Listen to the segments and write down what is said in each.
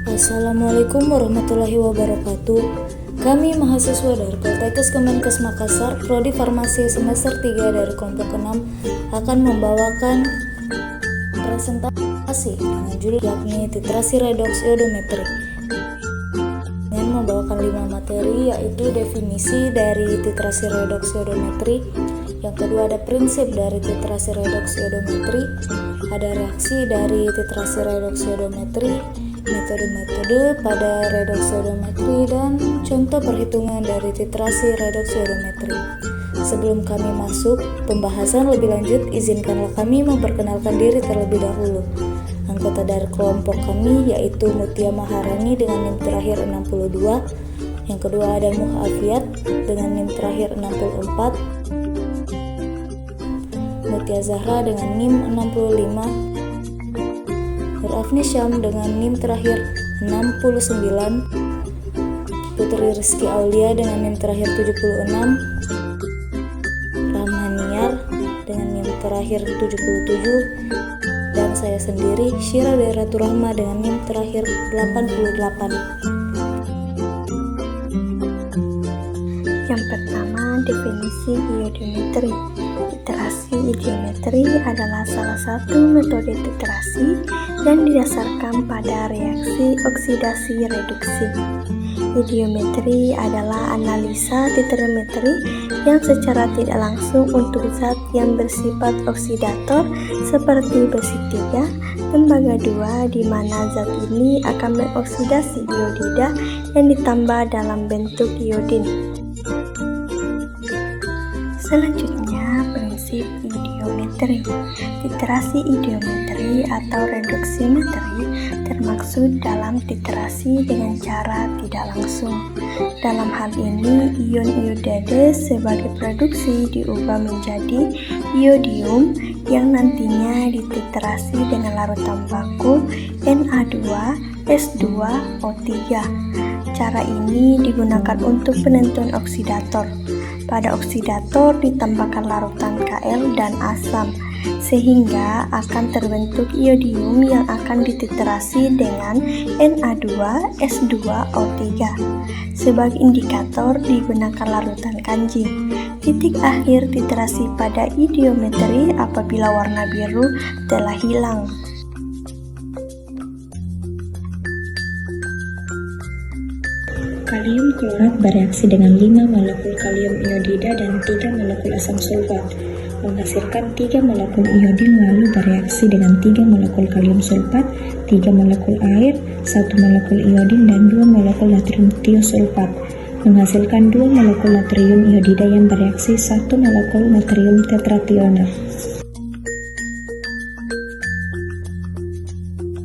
Assalamualaikum warahmatullahi wabarakatuh. Kami mahasiswa dari Poltekkes Kemenkes Makassar, Prodi Farmasi semester 3 dari kelompok 6 akan membawakan presentasi dengan judul yakni titrasi redoks iodometri. Dengan membawakan 5 materi, yaitu definisi dari titrasi redoks iodometri, yang kedua ada prinsip dari titrasi redoks iodometri, ada reaksi dari titrasi redoks iodometri, metode-metode pada redoks iodometri, dan contoh perhitungan dari titrasi redoks iodometri. Sebelum kami masuk pembahasan lebih lanjut, izinkanlah kami memperkenalkan diri terlebih dahulu. Anggota dari kelompok kami yaitu Mutia Maharani dengan NIM terakhir 62, yang kedua ada Muhafiat dengan NIM terakhir 64, Mutia Zahra dengan NIM 65, Nur Syam dengan NIM terakhir 69, Putri Rizky Aulia dengan NIM terakhir 76, Rahmaniar dengan NIM terakhir 77, dan saya sendiri Syira Dairatul Rahma dengan NIM terakhir 88. Yang pertama, definisi iodometri. Titrasi iodometri adalah salah satu metode titrasi yang didasarkan pada reaksi oksidasi reduksi. Iodometri adalah analisa titrometri yang secara tidak langsung untuk zat yang bersifat oksidator seperti besi 3, tembaga 2, di mana zat ini akan mengoksidasi iodida yang ditambah dalam bentuk iodin. Selanjutnya, prinsip iodometri. Titrasi iodometri atau redoksimetri termaksud dalam titrasi dengan cara tidak langsung. Dalam hal ini, ion iodide sebagai produksi diubah menjadi iodium yang nantinya dititrasi dengan larutan baku Na2S2O3. Cara ini digunakan untuk penentuan oksidator. Pada oksidator ditambahkan larutan Kl dan asam, sehingga akan terbentuk iodium yang akan dititrasi dengan Na2S2O3. Sebagai indikator digunakan larutan Kanji. Titik akhir titrasi pada iodometri apabila warna biru telah hilang. Kalium klorat bereaksi dengan 5 molekul kalium iodida dan 3 molekul asam sulfat, menghasilkan 3 molekul iodin, lalu bereaksi dengan 3 molekul kalium sulfat, 3 molekul air, 1 molekul iodin, dan 2 molekul natrium tiosulfat, menghasilkan 2 molekul natrium iodida yang bereaksi 1 molekul natrium tetrationer.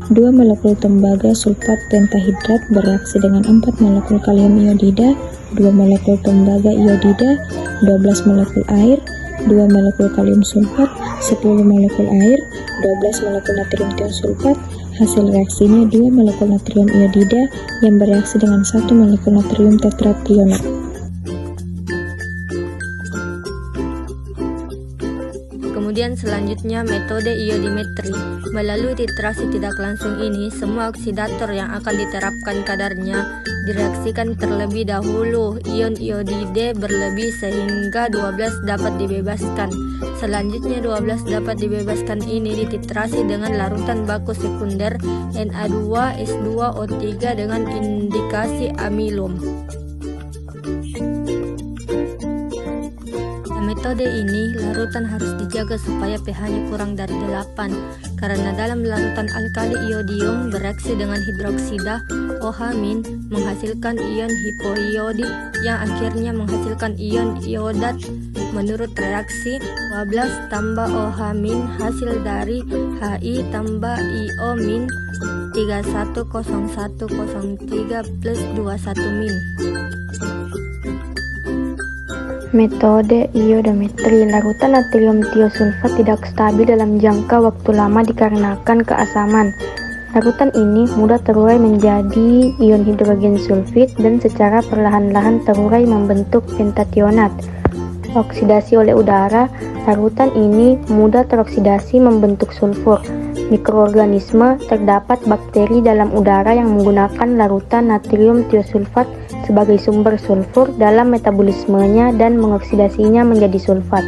2 molekul tembaga sulfat pentahidrat bereaksi dengan 4 molekul kalium iodida, 2 molekul tembaga iodida, 12 molekul air, 2 molekul kalium sulfat, 10 molekul air, 12 molekul natrium tiosulfat. Hasil reaksinya 2 molekul natrium iodida yang bereaksi dengan 1 molekul natrium tetrationer. Kemudian selanjutnya metode iodimetri. Melalui titrasi tidak langsung ini, semua oksidator yang akan diterapkan kadarnya direaksikan terlebih dahulu. Ion iodide berlebih sehingga 12 dapat dibebaskan. Selanjutnya 12 dapat dibebaskan ini dititrasi dengan larutan baku sekunder Na2S2O3 dengan indikasi amilum. Metode ini, larutan harus dijaga supaya pH-nya kurang dari 8, karena dalam larutan alkali iodium bereaksi dengan hidroksida OH- menghasilkan ion hipoiodik yang akhirnya menghasilkan ion iodat. Menurut reaksi 12 tambah OH- hasil dari Hi tambah IO- 310103 plus 21-. Metode iodometri. Larutan natrium tiosulfat tidak stabil dalam jangka waktu lama dikarenakan keasaman. Larutan ini mudah terurai menjadi ion hidrogen sulfit dan secara perlahan-lahan terurai membentuk pentationat. Oksidasi oleh udara, larutan ini mudah teroksidasi membentuk sulfur. mikroorganisme, terdapat bakteri dalam udara yang menggunakan larutan natrium tiosulfat sebagai sumber sulfur dalam metabolismenya dan mengoksidasinya menjadi sulfat.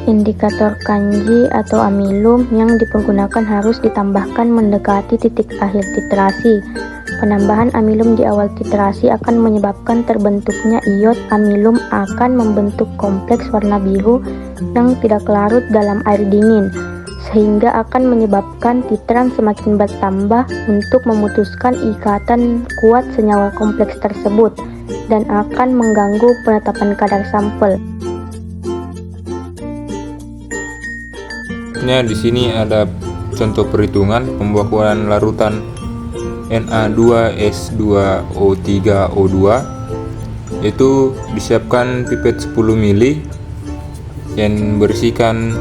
Indikator kanji atau amilum yang dipergunakan harus ditambahkan mendekati titik akhir titrasi. Penambahan amilum di awal titrasi akan menyebabkan terbentuknya iod amilum akan membentuk kompleks warna biru yang tidak larut dalam air dingin, sehingga akan menyebabkan titran semakin bertambah untuk memutuskan ikatan kuat senyawa kompleks tersebut dan akan mengganggu penetapan kadar sampel. Di sini ada contoh perhitungan pembuatan larutan Na2S2O3O2, yaitu disiapkan pipet 10 ml yang berisikan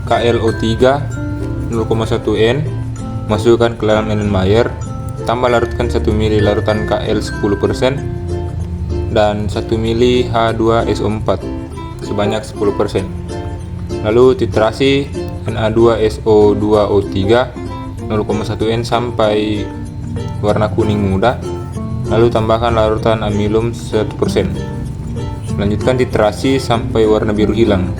KLO3 0,1 N, masukkan ke dalam Erlenmeyer, tambah larutkan 1 ml larutan KL 10% dan 1 ml H2SO4 sebanyak 10%. Lalu titrasi Na2SO2O3 0,1 N sampai warna kuning muda, lalu tambahkan larutan amilum 1%. Lanjutkan titrasi sampai warna biru hilang.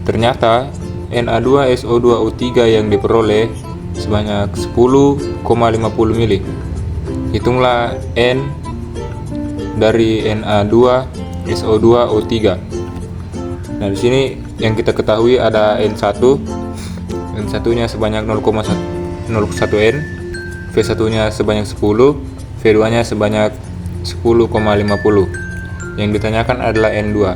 Ternyata Na2SO2O3 yang diperoleh sebanyak 10,50 ml. Hitunglah N dari Na2SO2O3. Nah, di sini yang kita ketahui ada N1. N1-nya sebanyak 0,1 N, V1-nya sebanyak 10, V2-nya sebanyak 10,50. Yang ditanyakan adalah N2.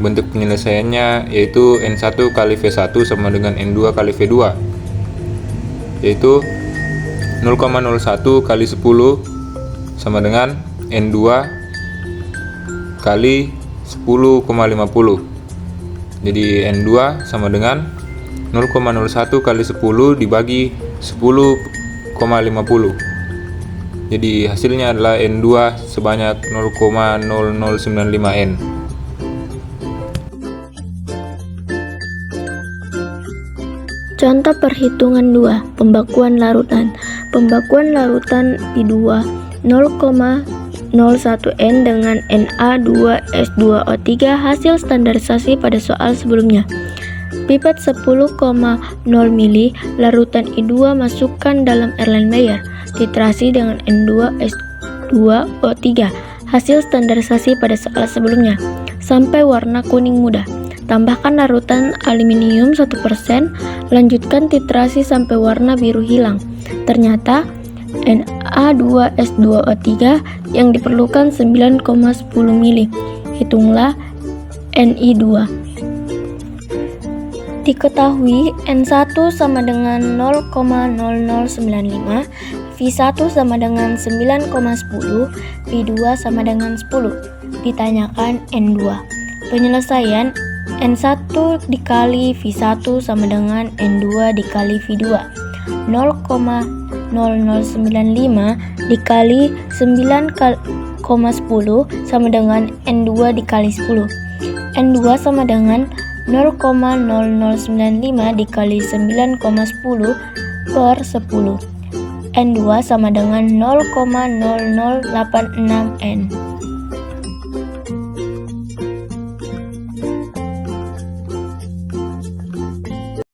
Bentuk penyelesaiannya yaitu N1 kali V1 sama dengan N2 kali V2, yaitu 0,01 kali 10 sama dengan N2 kali 10,50. Jadi N2 sama dengan 0,01 kali 10 dibagi 10,50. Jadi hasilnya adalah N2 sebanyak 0,0095 N. Contoh perhitungan 2, pembakuan larutan. Pembakuan larutan I2 0,01 N dengan Na2S2O3 hasil standarisasi pada soal sebelumnya. Pipet 10,0 ml larutan I2 masukkan dalam Erlenmeyer. Titrasi dengan N2S2O3 hasil standarisasi pada soal sebelumnya sampai warna kuning muda. Tambahkan larutan aluminium 1%, lanjutkan titrasi sampai warna biru hilang. Ternyata Na2S2O3 yang diperlukan 9,10 ml. Hitunglah Ni2. Diketahui N1 sama dengan 0,0095, V1 sama dengan 9,10, V2 sama dengan 10. Ditanyakan N2. Penyelesaian N1 dikali V1 sama dengan N2 dikali V2. 0,0095 dikali 9,10 sama dengan N2 dikali 10. N2 sama dengan 0,0095 dikali 9,10 per 10. N2 sama dengan 0,0086 N.